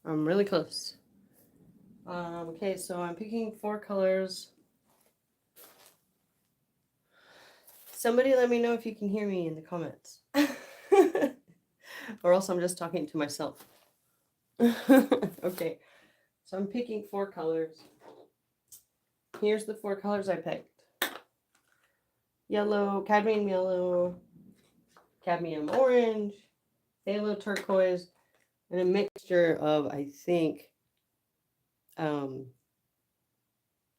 I'm really close. Okay, so I'm picking 4 colors. Somebody let me know if you can hear me in the comments. Or else I'm just talking to myself. Okay, so I'm picking 4 colors. Here's the 4 colors I picked. Yellow, cadmium orange, phthalo turquoise, and a mixture of, I think,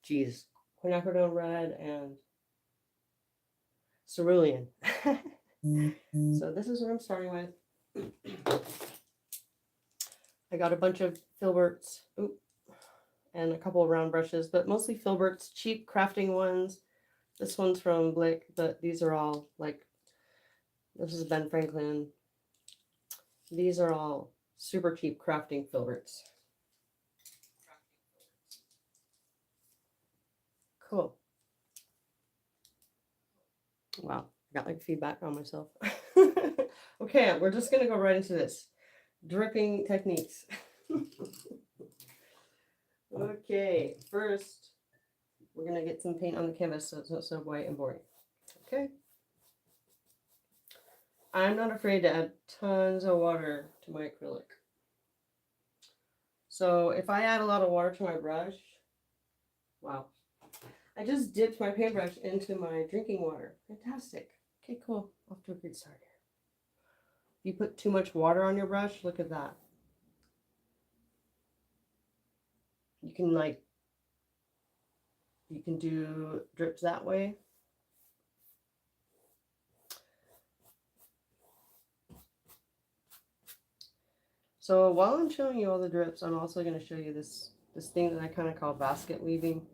geez, quinacridone red and cerulean. So this is what I'm starting with. I got a bunch of filberts and a couple of round brushes, but mostly filberts, cheap crafting ones. This one's from Blick, but these are all like, this is Ben Franklin. These are all super cheap crafting filberts. Cool. Wow, I got like feedback on myself. Okay, we're just gonna go right into this. Dripping techniques. Okay, first we're gonna get some paint on the canvas so it's not so white and boring. Okay. I'm not afraid to add tons of water to my acrylic. So if I add a lot of water to my brush, wow. I just dipped my paintbrush into my drinking water. Fantastic. Okay, cool. Off to a good start here. If you put too much water on your brush, look at that. You can do drips that way. So while I'm showing you all the drips, I'm also going to show you this thing that I kind of call basket weaving.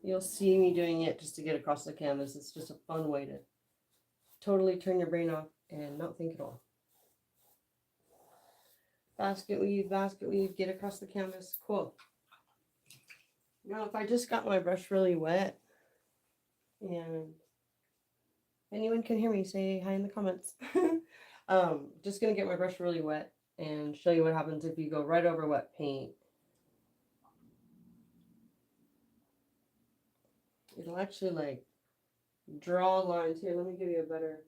You'll see me doing it just to get across the canvas. It's just a fun way to totally turn your brain off and not think at all. Basket weave, get across the canvas. Cool. Now, if I just got my brush really wet, and anyone can hear me, say hi in the comments. Just gonna get my brush really wet and show you what happens if you go right over wet paint. It'll actually like draw lines here. Let me give you a better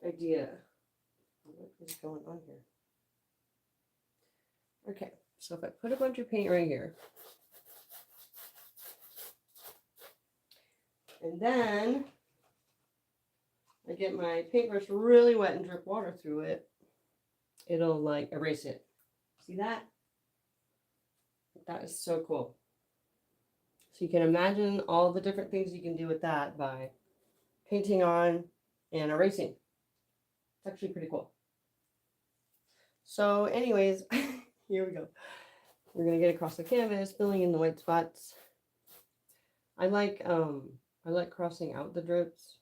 idea. What is going on here? Okay, so if I put a bunch of paint right here, and then I get my paintbrush really wet and drip water through it, it'll like erase it. See that? That is so cool. So you can imagine all the different things you can do with that by painting on and erasing. It's actually pretty cool. So anyways, here we go. We're going to get across the canvas, filling in the white spots. I like crossing out the drips.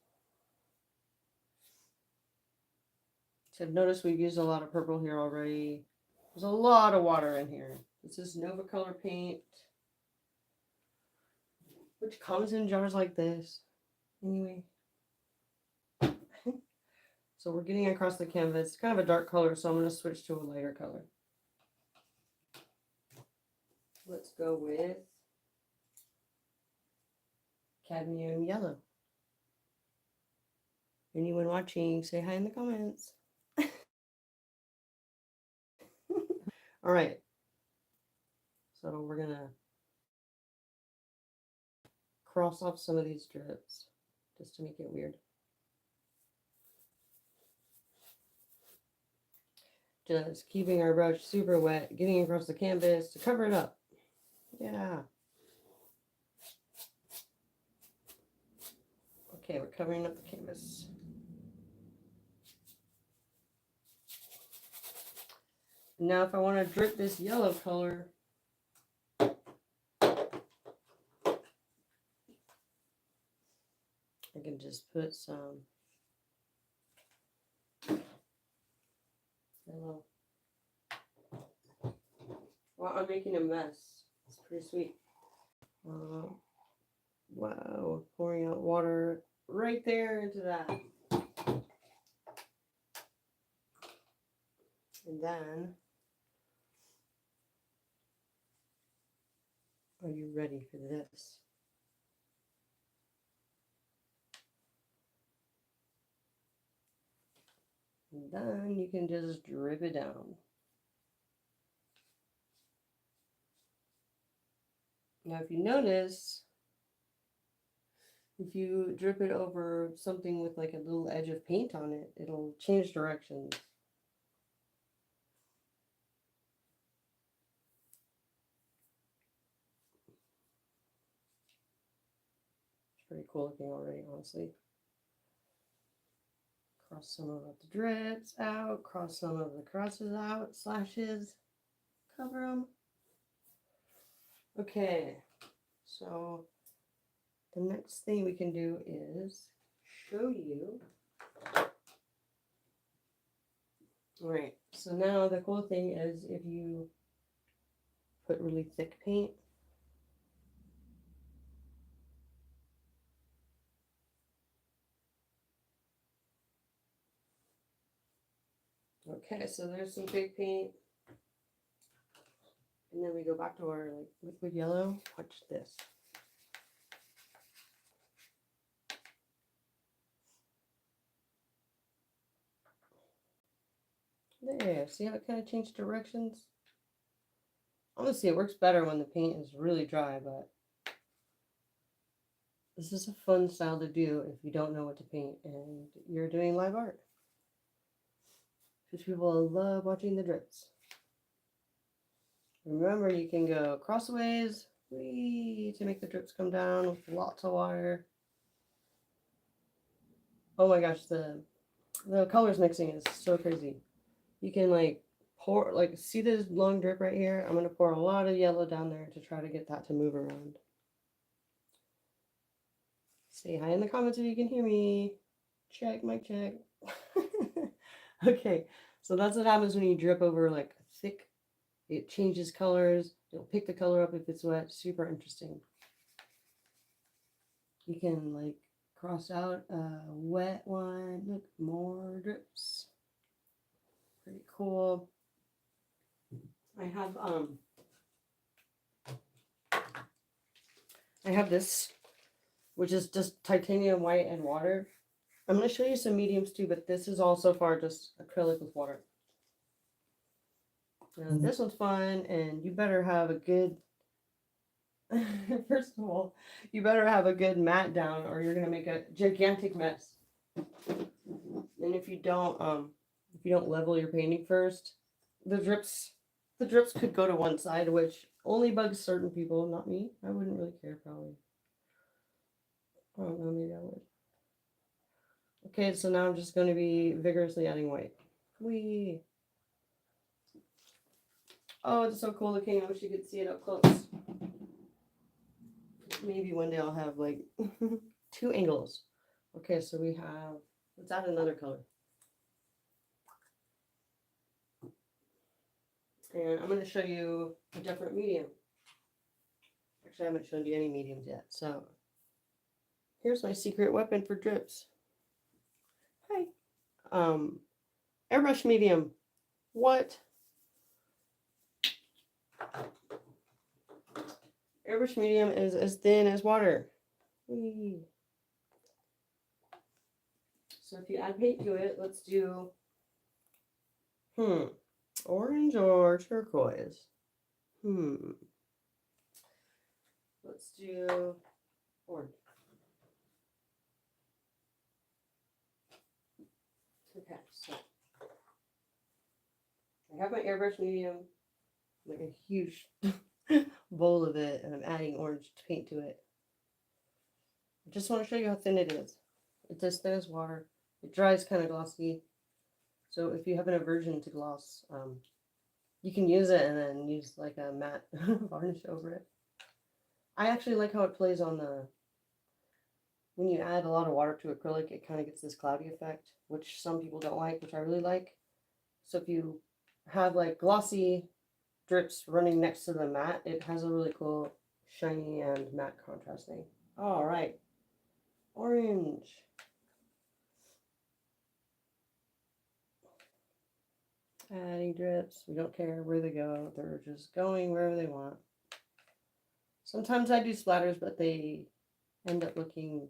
So notice we've used a lot of purple here already. There's a lot of water in here. This is novacolor paint, which comes in jars like this. Anyway. So we're getting across the canvas. It's kind of a dark color, so I'm going to switch to a lighter color. Let's go with cadmium yellow. Anyone watching, say hi in the comments. All right. So we're going to cross off some of these drips just to make it weird. Just keeping our brush super wet, getting across the canvas to cover it up. Yeah. Okay, we're covering up the canvas. Now if I want to drip this yellow color, I can just put some yellow. Well, I'm making a mess. It's pretty sweet. Wow, pouring out water right there into that. And then Are you ready for this? And then you can just drip it down. Now, if you notice, if you drip it over something with like a little edge of paint on it, it'll change directions. It's pretty cool looking already, honestly. Cross some of the drips out, cross some of the crosses out, slashes, cover them. Okay, so the next thing we can do is show you. All right, so now the cool thing is if you put really thick paint, okay, so there's some big paint. And then we go back to our like liquid yellow. Watch this. There, see how it kind of changed directions? Honestly, it works better when the paint is really dry, but this is a fun style to do if you don't know what to paint and you're doing live art. Because people love watching the drips. Remember, you can go crossways to make the drips come down with lots of water. Oh my gosh, the colors mixing is so crazy. You can like pour, like, see this long drip right here? I'm going to pour a lot of yellow down there to try to get that to move around. Say hi in the comments if you can hear me. Check, mic check. Okay, so that's what happens when you drip over like thick. It changes colors. It'll pick the color up if it's wet. Super interesting. You can like cross out a wet one. Look, more drips. Pretty cool. I have this, which is just titanium white and water. I'm going to show you some mediums too, but this is all so far just acrylic with water. And this one's fun, and you better have a good, first of all, you better have a good mat down or you're going to make a gigantic mess. And if you don't level your painting first, the drips could go to one side, which only bugs certain people, not me. I wouldn't really care probably. I don't know, maybe I would. Okay, so now I'm just going to be vigorously adding white. Whee! Oh, it's so cool looking. I wish you could see it up close. Maybe one day I'll have like 2 angles. Okay, so we have, let's add another color. And I'm going to show you a different medium. Actually, I haven't shown you any mediums yet. So here's my secret weapon for drips. Hi. Airbrush medium. What? Airbrush medium is as thin as water. Whee. So if you add paint to it, let's do orange or turquoise. Let's do orange. Okay, so I have my airbrush medium, like a huge bowl of it, and I'm adding orange paint to it. I just want to show you how thin it is. It's as thin as water. It dries kind of glossy. So if you have an aversion to gloss, you can use it and then use like a matte varnish over it. I actually like how it plays on the, when you add a lot of water to acrylic, it kind of gets this cloudy effect, which some people don't like, which I really like. So if you have like glossy drips running next to the matte, it has a really cool shiny and matte contrast thing. All right, orange. Adding drips. We don't care where they go. They're just going wherever they want. Sometimes I do splatters, but they end up looking,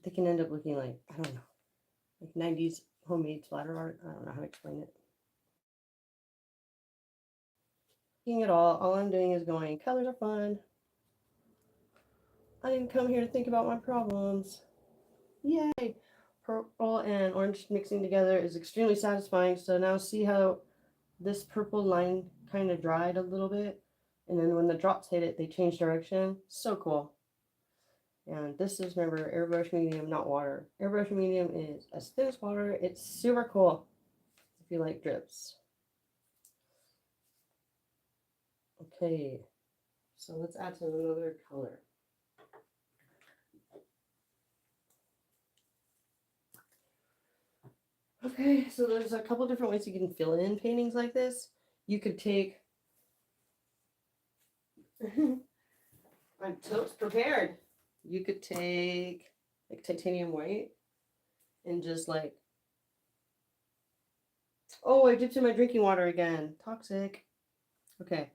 they can end up looking like, I don't know, like 90s homemade splatter art. I don't know how to explain it. At all I'm doing is going, colors are fun. I didn't come here to think about my problems. Yay! Purple and orange mixing together is extremely satisfying. So now see how this purple line kind of dried a little bit. And then when the drops hit it, they change direction. So cool. And this is, remember, airbrush medium, not water. Airbrush medium is as thin as water. It's super cool if you like drips. Okay, so let's add to another color. Okay, so there's a couple different ways you can fill in paintings like this. You could take, I'm totes prepared. You could take like titanium white and just like, oh, I dipped in my drinking water again. Toxic. Okay.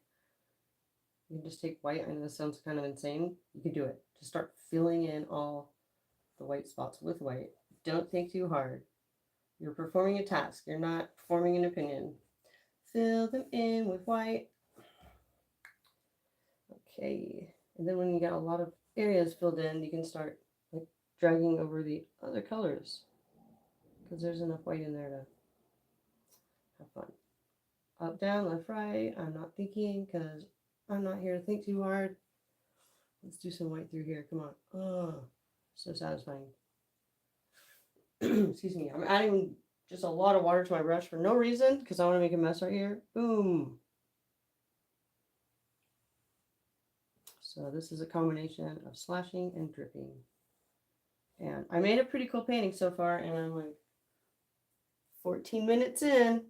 You can just take white. I know this sounds kind of insane. You can do it. Just start filling in all the white spots with white. Don't think too hard. You're performing a task. You're not forming an opinion. Fill them in with white. Okay. And then when you got a lot of areas filled in, you can start like dragging over the other colors because there's enough white in there to have fun. Up, down, left, right. I'm not thinking because I'm not here to think too hard. Let's do some white through here. Come on. Oh, so satisfying. Excuse me. I'm adding just a lot of water to my brush for no reason because I want to make a mess right here. Boom. So this is a combination of slashing and dripping. And I made a pretty cool painting so far, and I'm like 14 minutes in.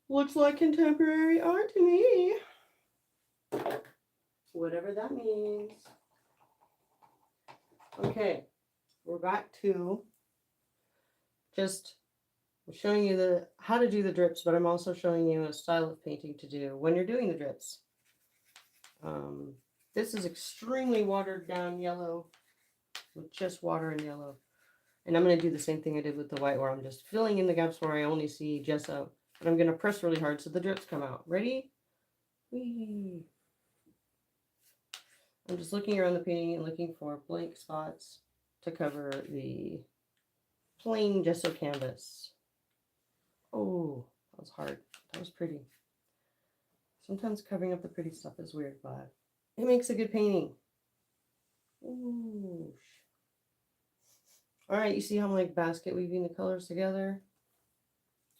Looks like contemporary art to me. Whatever that means. Okay, we're back to just showing you how to do the drips, but I'm also showing you a style of painting to do when you're doing the drips. This is extremely watered down yellow with just water and yellow. And I'm going to do the same thing I did with the white, where I'm just filling in the gaps where I only see gesso. And I'm going to press really hard so the drips come out. Ready? Whee! I'm just looking around the painting and looking for blank spots to cover the plain gesso canvas. Oh, that was hard. That was pretty. Sometimes covering up the pretty stuff is weird, but it makes a good painting. Ooh. All right, you see how I'm like basket weaving the colors together?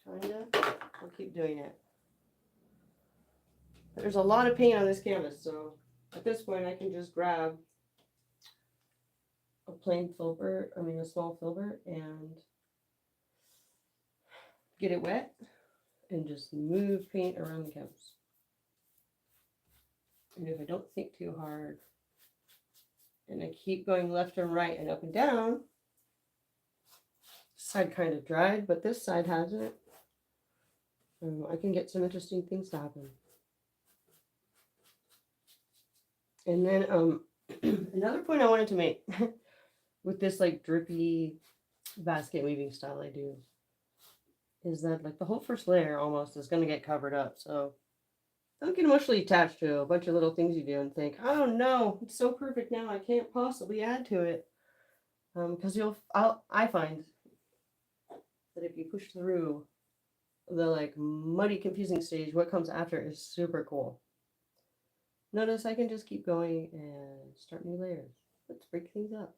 Kinda. I'll keep doing it. There's a lot of paint on this canvas, so at this point I can just grab a plain filbert, a small filbert, and get it wet and just move paint around the canvas. And if I don't think too hard and I keep going left and right and up and down, this side kind of dried, but this side hasn't. I can get some interesting things to happen. And then another point I wanted to make with this like drippy basket weaving style I do is that like the whole first layer almost is going to get covered up. So don't get emotionally attached to a bunch of little things you do and think, oh no, it's so perfect now, I can't possibly add to it. Because I find that if you push through the like muddy, confusing stage, what comes after is super cool. Notice I can just keep going and start new layers. Let's break things up.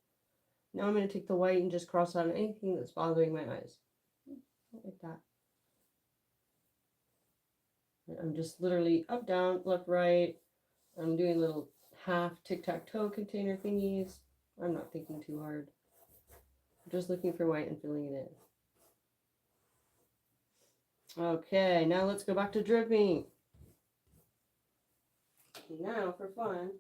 Now I'm going to take the white and just cross out anything that's bothering my eyes. Like that. And I'm just literally up, down, left, right. I'm doing little half tic-tac-toe container thingies. I'm not thinking too hard. I'm just looking for white and filling it in. Okay, now let's go back to dripping. Now for fun,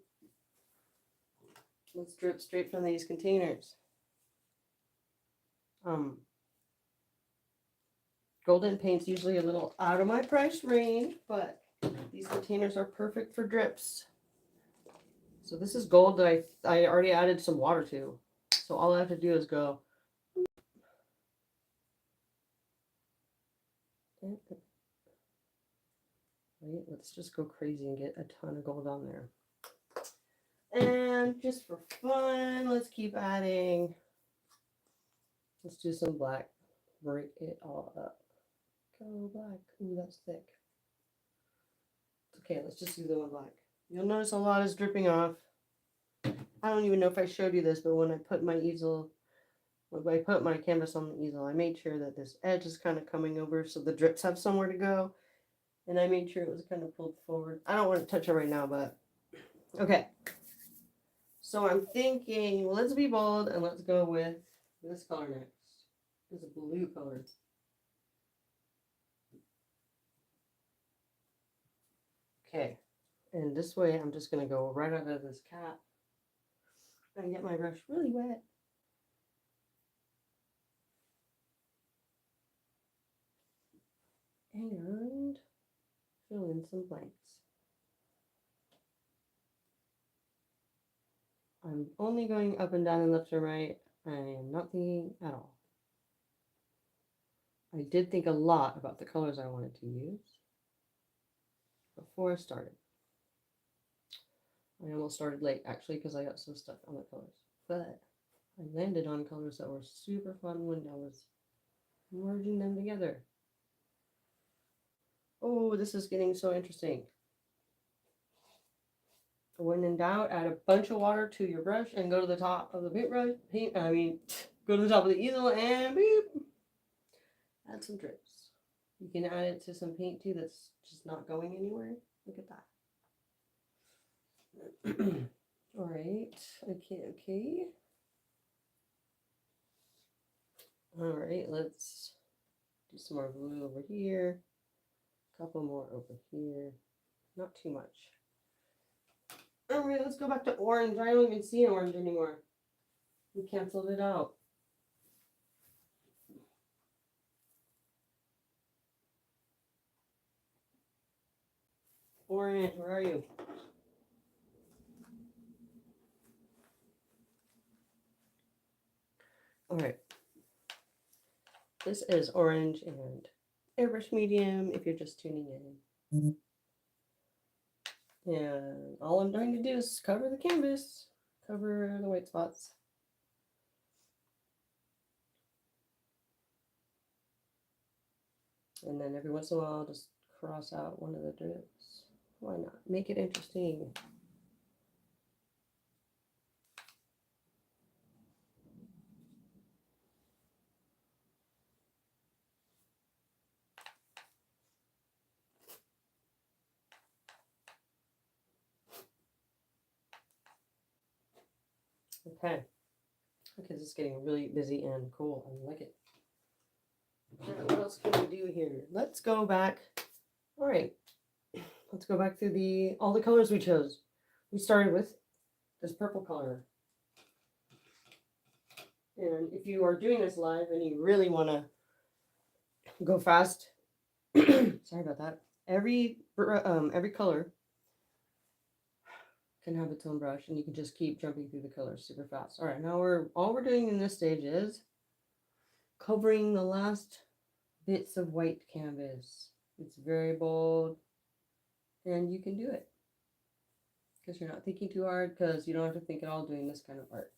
let's drip straight from these containers. Golden paint's usually a little out of my price range, but these containers are perfect for drips. So this is gold that I already added some water to. So all I have to do is go. Right, let's just go crazy and get a ton of gold on there. And just for fun, let's keep adding. Let's do some black. Break it all up. Go black. Ooh, that's thick. Okay, let's just do the one black. You'll notice a lot is dripping off. I don't even know if I showed you this, but when I put my easel, when I put my canvas on the easel, I made sure that this edge is kind of coming over so the drips have somewhere to go. And I made sure it was kind of pulled forward. I don't want to touch it right now, but okay. So I'm thinking, well, let's be bold and let's go with this color next. It's a blue color. Okay. And this way, I'm just going to go right out of this cap and get my brush really wet. And fill in some blanks. I'm only going up and down and left and right. I am not thinking at all. I did think a lot about the colors I wanted to use before I started. I almost started late, actually, because I got so stuck on the colors. But I landed on colors that were super fun when I was merging them together. Oh, this is getting so interesting. When in doubt, add a bunch of water to your brush and go to the top of the paintbrush. Go to the top of the easel and boop. Add some drips. You can add it to some paint too that's just not going anywhere. Look at that. All right. Okay. All right, let's do some more blue over here. A couple more over here. Not too much. All right, let's go back to orange. I don't even see orange anymore. We canceled it out. Orange, where are you? All right. This is orange and airbrush medium if you're just tuning in. And all I'm trying to do is cover the canvas, cover the white spots. And then every once in a while, I'll just cross out one of the drips. Why not? Make it interesting. Okay. Because it's getting really busy and cool. I like it. What else can we do here? Let's go back. All right. Let's go back through all the colors we chose. We started with this purple color. And if you are doing this live and you really want to go fast, sorry about that. Every color can have its own brush, and you can just keep jumping through the colors super fast. All right, now all we're doing in this stage is covering the last bits of white canvas. It's very bold, and you can do it because you're not thinking too hard, because you don't have to think at all doing this kind of art.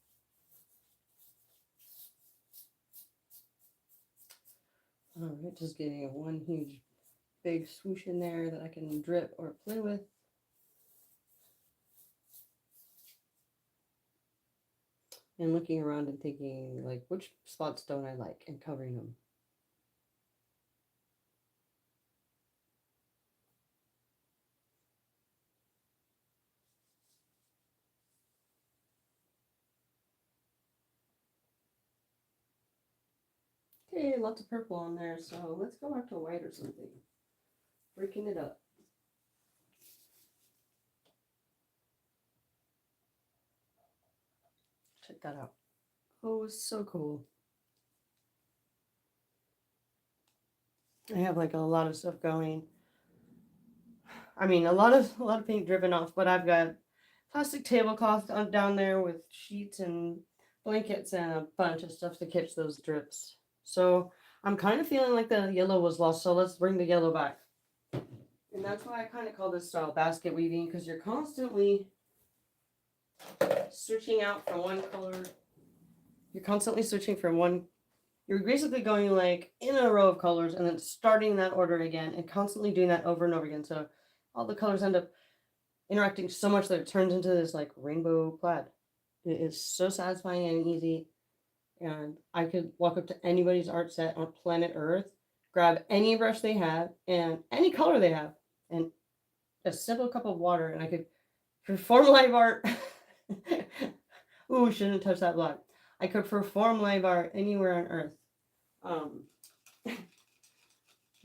All right, just getting one huge big swoosh in there that I can drip or play with. And looking around and thinking, like, which spots don't I like, and covering them. Okay, lots of purple on there, so let's go back to white or something. Breaking it up. Check that out. Oh, it's so cool. I have like a lot of stuff going. I mean, a lot of paint driven off, but I've got plastic tablecloth down there with sheets and blankets and a bunch of stuff to catch those drips. So I'm kind of feeling like the yellow was lost, so let's bring the yellow back. And that's why I kind of call this style basket weaving, because you're constantly switching out from one color. You're constantly switching from one. You're basically going like in a row of colors and then starting that order again and constantly doing that over and over again. So all the colors end up interacting so much that it turns into this like rainbow plaid. It is so satisfying and easy. And I could walk up to anybody's art set on planet Earth, grab any brush they have and any color they have, and a simple cup of water, and I could perform live art. Ooh, shouldn't touch that block. I could perform live art anywhere on Earth, um,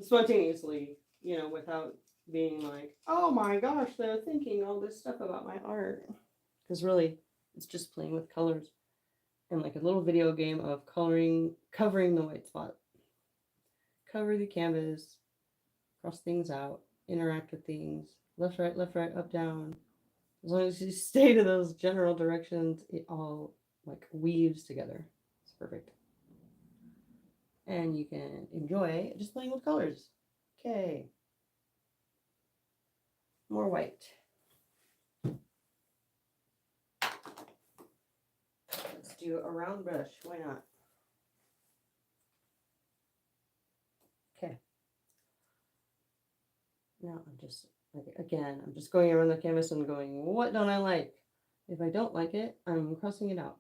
spontaneously, you know, without being like, oh my gosh, they're thinking all this stuff about my art. Because really, it's just playing with colors and like a little video game of coloring, covering the white spot. Cover the canvas, cross things out, interact with things, left, right, up, down. As long as you stay to those general directions, it all like weaves together. It's perfect. And you can enjoy just playing with colors. Okay. More white. Let's do a round brush. Why not? Okay. Now I'm just, again, I'm just going around the canvas and going, what don't I like? If I don't like it, I'm crossing it out.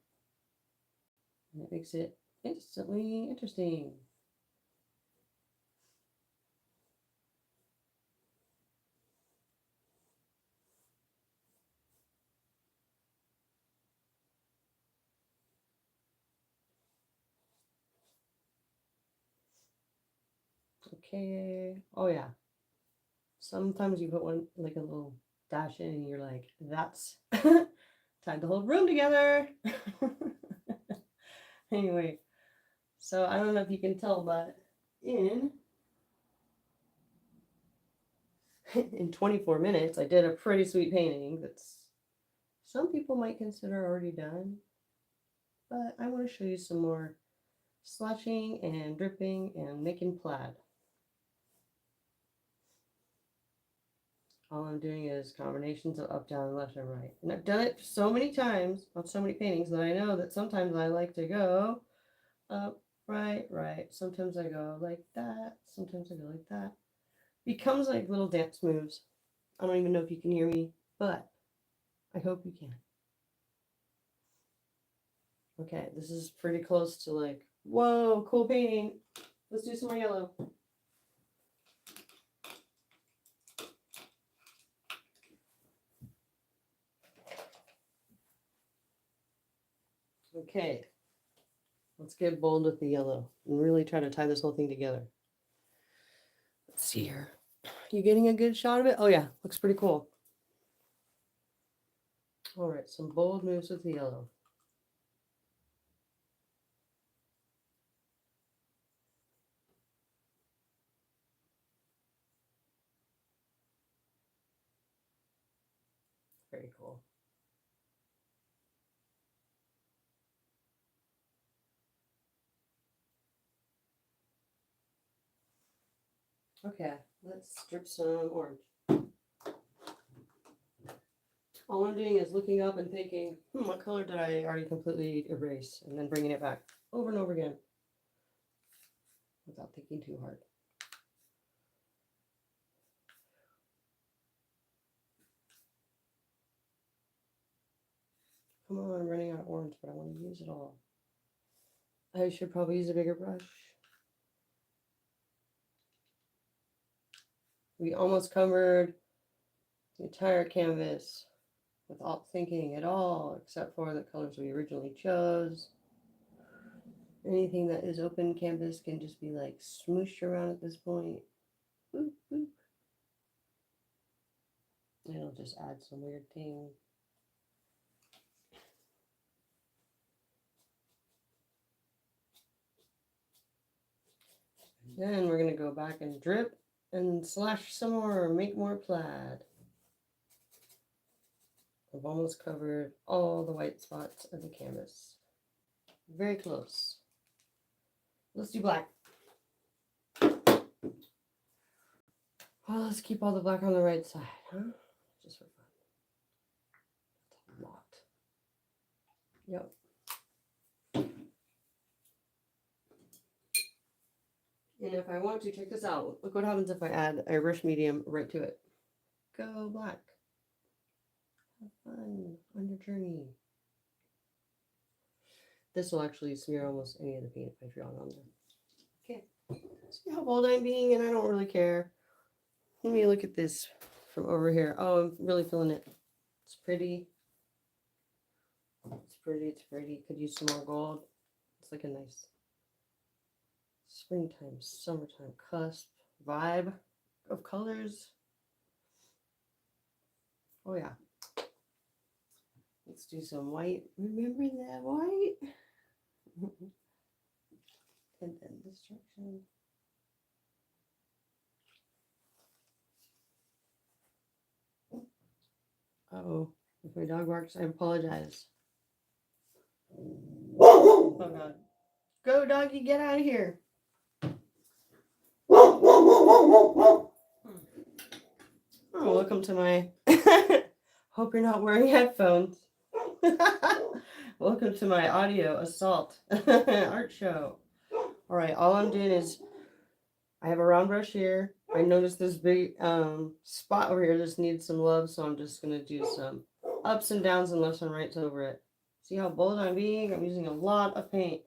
And it makes it instantly interesting. Okay. Oh yeah. Sometimes you put one like a little dash in and you're like, that's tied the whole room together. Anyway, so I don't know if you can tell, but in 24 minutes, I did a pretty sweet painting that's some people might consider already done. But I want to show you some more slashing and dripping and making plaid. All I'm doing is combinations of up, down, left, and right. And I've done it so many times on so many paintings that I know that sometimes I like to go up, right, right. Sometimes I go like that. Sometimes I go like that. Becomes like little dance moves. I don't even know if you can hear me, but I hope you can. Okay, this is pretty close to like, whoa, cool painting. Let's do some more yellow. Okay, let's get bold with the yellow and really try to tie this whole thing together. Let's see here. You getting a good shot of it? Oh yeah, looks pretty cool. All right, some bold moves with the yellow. Very cool. Okay, let's strip some orange. All I'm doing is looking up and thinking, what color did I already completely erase? And then bringing it back over and over again without thinking too hard. Come on, I'm running out of orange, but I want to use it all. I should probably use a bigger brush. We almost covered the entire canvas without thinking at all, except for the colors we originally chose. Anything that is open canvas can just be like smooshed around at this point. Boop, boop. It'll just add some weird thing. Then we're going to go back and drip and slash some more, make more plaid. I've almost covered all the white spots of the canvas. Very close. Let's do black. Well, let's keep all the black on the right side, huh? Just for fun. That's a lot. Yep. And if I want to, check this out. Look what happens if I add a brush medium right to it. Go black. Have fun on your journey. This will actually smear almost any of the paint if I draw it on there. Okay. See how bold I'm being, and I don't really care. Let me look at this from over here. Oh, I'm really feeling it. It's pretty. It's pretty. It's pretty. Could use some more gold. It's like a nice springtime, summertime cusp vibe of colors. Oh yeah. Let's do some white. Remember that white? And then this direction. Uh-oh. If my dog barks, I apologize. Oh god. Go doggy, get out of here. Oh, welcome to my hope you're not wearing headphones. Welcome to my audio assault art show. All right, all I'm doing is I have a round brush here. I noticed this big spot over here just needs some love, so I'm just going to do some ups and downs and lefts and rights over it. See how bold I'm being? I'm using a lot of paint.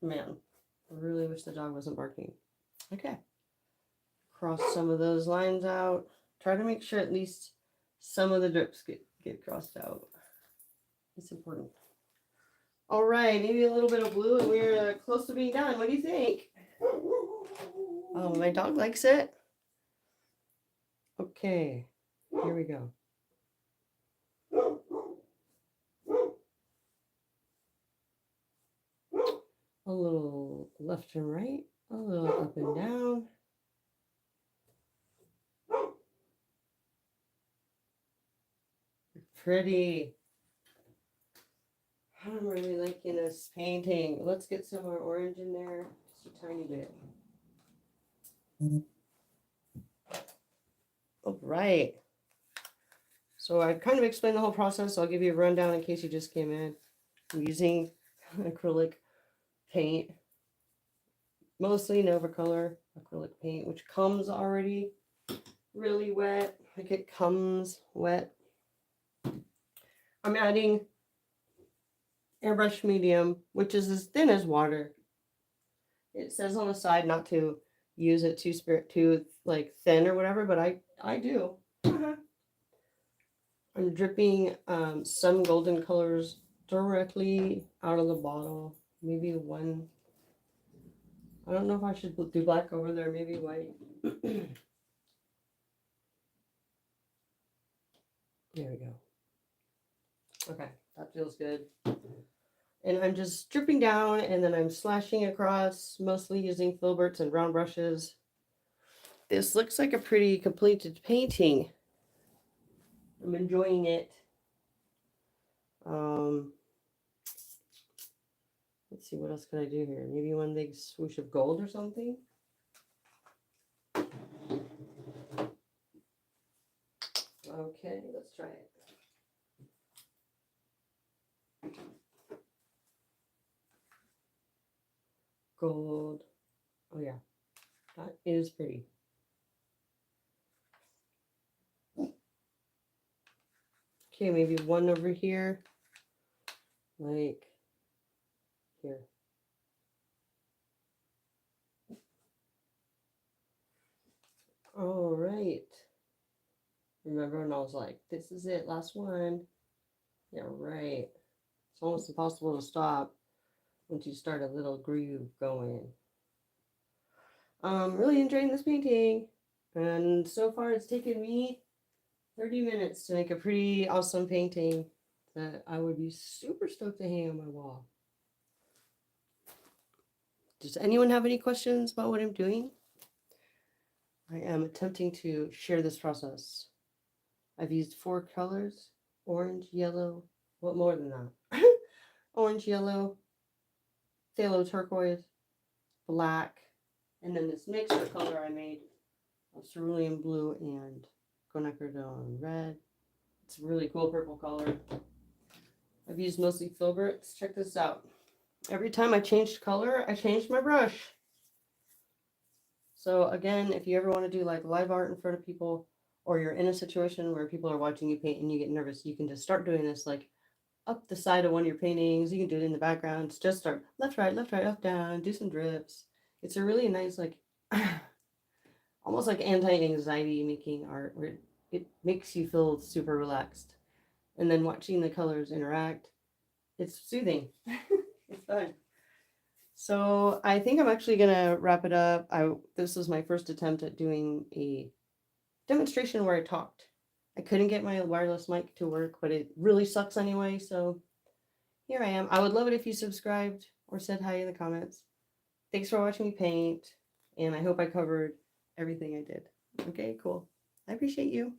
Man, I really wish the dog wasn't barking. Okay. Cross some of those lines out. Try to make sure at least some of the drips get crossed out. It's important. All right, maybe a little bit of blue, and we're close to being done. What do you think? Oh, my dog likes it. Okay, here we go. A little left and right, a little up and down. Pretty. I'm really liking this painting. Let's get some more orange in there, just a tiny bit. All right. So I kind of explained the whole process. So I'll give you a rundown in case you just came in. I'm using acrylic paint, mostly novacolor acrylic paint, which comes already really wet. Like it comes wet. I'm adding airbrush medium, which is as thin as water. It says on the side not to use it too like thin or whatever, but I do. I'm dripping some golden colors directly out of the bottle. Maybe one. I don't know if I should do black over there. Maybe white. There we go. Okay, that feels good. And I'm just dripping down, and then I'm slashing across, mostly using filberts and round brushes. This looks like a pretty completed painting. I'm enjoying it. Let's see, what else can I do here? Maybe one big swoosh of gold or something. Okay, let's try it. Gold. Oh yeah, that is pretty. Okay, maybe one over here, like here. All right. Remember when I was like, this is it, last one. Yeah, right. It's almost impossible to stop once you start a little groove going. Really enjoying this painting. And so far it's taken me 30 minutes to make a pretty awesome painting that I would be super stoked to hang on my wall. Does anyone have any questions about what I'm doing? I am attempting to share this process. I've used 4 colors: orange, yellow, what more than that? Orange, yellow, phthalo turquoise, black, and then this mixer color I made of cerulean blue and quinacridone red. It's a really cool purple color. I've used mostly filberts. Check this out. Every time I changed color, I changed my brush. So again, if you ever want to do like live art in front of people, or you're in a situation where people are watching you paint and you get nervous, you can just start doing this like up the side of one of your paintings. You can do it in the background. Just start left, right, up, down, do some drips. It's a really nice, like, almost like anti-anxiety making art where it makes you feel super relaxed. And then watching the colors interact, it's soothing. It's fun. So I think I'm actually gonna wrap it up. This was my first attempt at doing a demonstration where I talked. I couldn't get my wireless mic to work, but it really sucks anyway, so here I am. I would love it if you subscribed or said hi in the comments. Thanks for watching me paint, and I hope I covered everything I did. Okay, cool. I appreciate you.